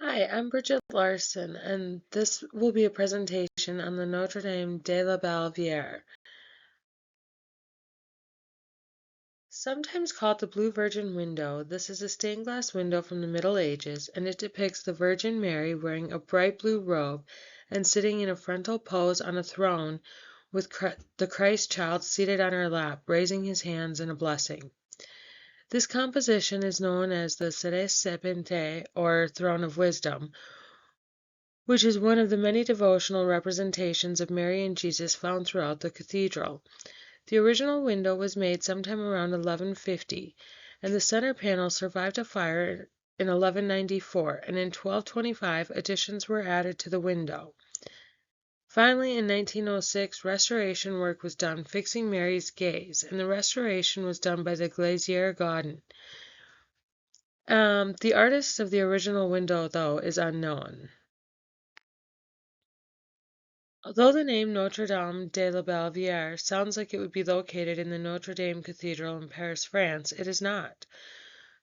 Hi, I'm Bridget Larson, and this will be a presentation on the Notre Dame de la Belle Verrière. Sometimes called the Blue Virgin window, this is a stained glass window from the Middle Ages, and it depicts the Virgin Mary wearing a bright blue robe and sitting in a frontal pose on a throne with the Christ child seated on her lap, raising his hands in a blessing. This composition is known as the Sede Sapientiae, or Throne of Wisdom, which is one of the many devotional representations of Mary and Jesus found throughout the cathedral. The original window was made sometime around 1150, and the center panel survived a fire in 1194, and in 1225 additions were added to the window. Finally, in 1906, restoration work was done fixing Mary's gaze, and the restoration was done by the glazier Gaudin. The artist of the original window, though, is unknown. Although the name Notre Dame de la Belle Verrière sounds like it would be located in the Notre Dame Cathedral in Paris, France, it is not.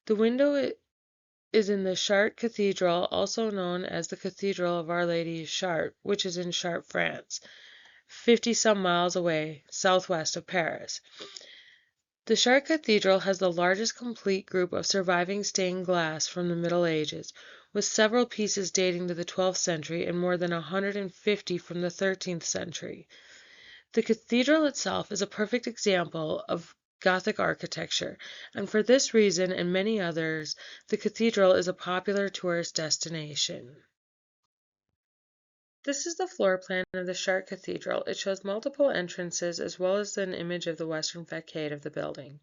The window is in the Chartres Cathedral, also known as the Cathedral of Our Lady of Chartres, which is in Chartres, France, 50-some miles away, southwest of Paris. The Chartres Cathedral has the largest complete group of surviving stained glass from the Middle Ages, with several pieces dating to the 12th century and more than 150 from the 13th century. The cathedral itself is a perfect example of Gothic architecture, and for this reason and many others, the cathedral is a popular tourist destination. This is the floor plan of the Chartres Cathedral. It shows multiple entrances as well as an image of the western facade of the building.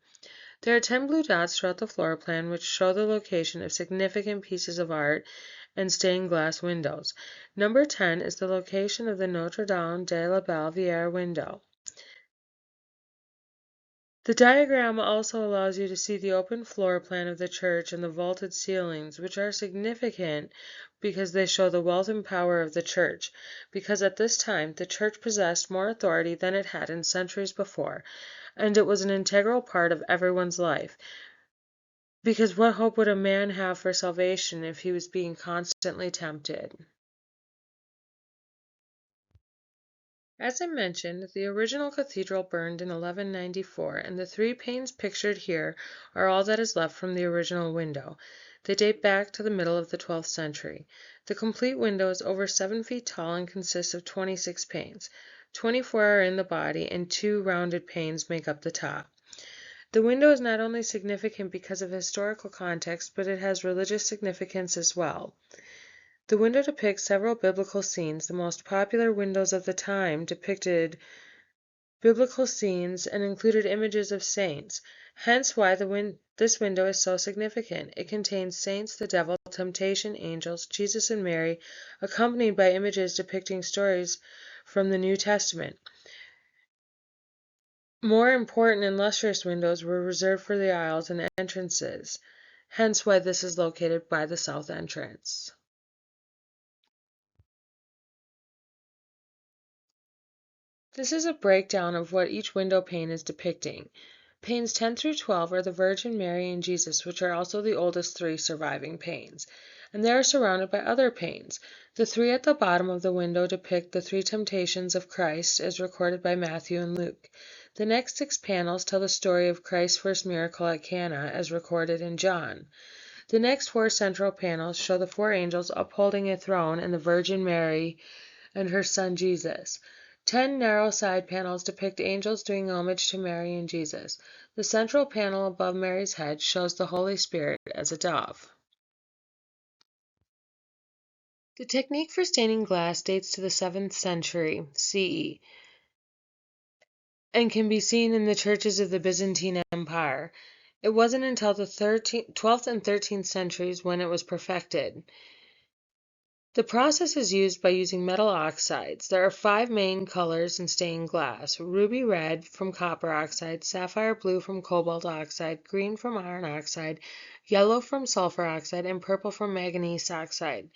There are 10 blue dots throughout the floor plan which show the location of significant pieces of art and stained glass windows. Number 10 is the location of the Notre Dame de la Belle Verrière window. The diagram also allows you to see the open floor plan of the church and the vaulted ceilings, which are significant because they show the wealth and power of the church, because at this time the church possessed more authority than it had in centuries before, and it was an integral part of everyone's life. Because what hope would a man have for salvation if he was being constantly tempted? As I mentioned, the original cathedral burned in 1194, and the 3 panes pictured here are all that is left from the original window. They date back to the middle of the 12th century. The complete window is over 7 feet tall and consists of 26 panes. 24 are in the body, and 2 rounded panes make up the top. The window is not only significant because of historical context, but it has religious significance as well. The window depicts several biblical scenes. The most popular windows of the time depicted biblical scenes and included images of saints, hence why this window is so significant. It contains saints, the devil, temptation, angels, Jesus and Mary, accompanied by images depicting stories from the New Testament. More important and lustrous windows were reserved for the aisles and entrances, hence why this is located by the south entrance. This is a breakdown of what each window pane is depicting. Panes 10 through 12 are the Virgin Mary and Jesus, which are also the oldest 3 surviving panes, and they are surrounded by other panes. The 3 at the bottom of the window depict the 3 temptations of Christ as recorded by Matthew and Luke. The next 6 panels tell the story of Christ's first miracle at Cana as recorded in John. The next 4 central panels show the 4 angels upholding a throne and the Virgin Mary and her son Jesus. 10 narrow side panels depict angels doing homage to Mary and Jesus. The central panel above Mary's head shows the Holy Spirit as a dove. The technique for staining glass dates to the 7th century CE and can be seen in the churches of the Byzantine Empire. It wasn't until the 12th and 13th centuries when it was perfected. The process is used by using metal oxides. There are 5 main colors in stained glass: ruby red from copper oxide, sapphire blue from cobalt oxide, green from iron oxide, yellow from sulfur oxide, and purple from manganese oxide.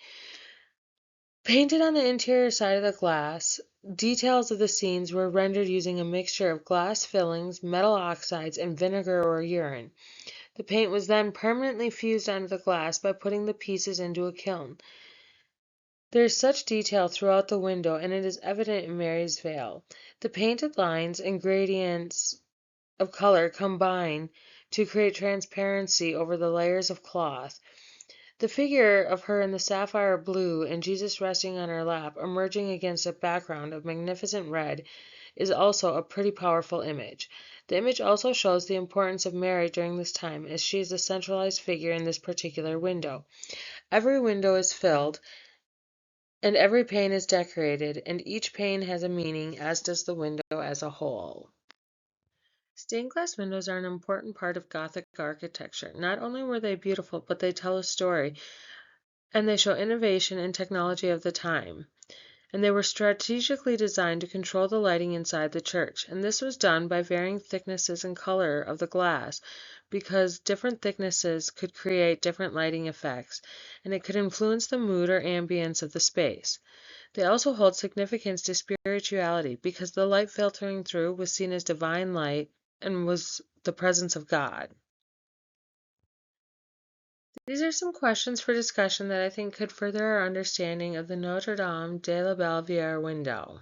Painted on the interior side of the glass, details of the scenes were rendered using a mixture of glass fillings, metal oxides, and vinegar or urine. The paint was then permanently fused onto the glass by putting the pieces into a kiln. There is such detail throughout the window, and it is evident in Mary's veil. The painted lines and gradients of color combine to create transparency over the layers of cloth. The figure of her in the sapphire blue and Jesus resting on her lap, emerging against a background of magnificent red, is also a pretty powerful image. The image also shows the importance of Mary during this time, as she is the centralized figure in this particular window. Every window is filled, and every pane is decorated, and each pane has a meaning, as does the window as a whole. Stained glass windows are an important part of Gothic architecture. Not only were they beautiful, but they tell a story, and they show innovation and technology of the time. And they were strategically designed to control the lighting inside the church, and this was done by varying thicknesses and color of the glass, because different thicknesses could create different lighting effects, and it could influence the mood or ambience of the space. They also hold significance to spirituality, because the light filtering through was seen as divine light and was the presence of God. These are some questions for discussion that I think could further our understanding of the Notre Dame de la Belle Verrière window.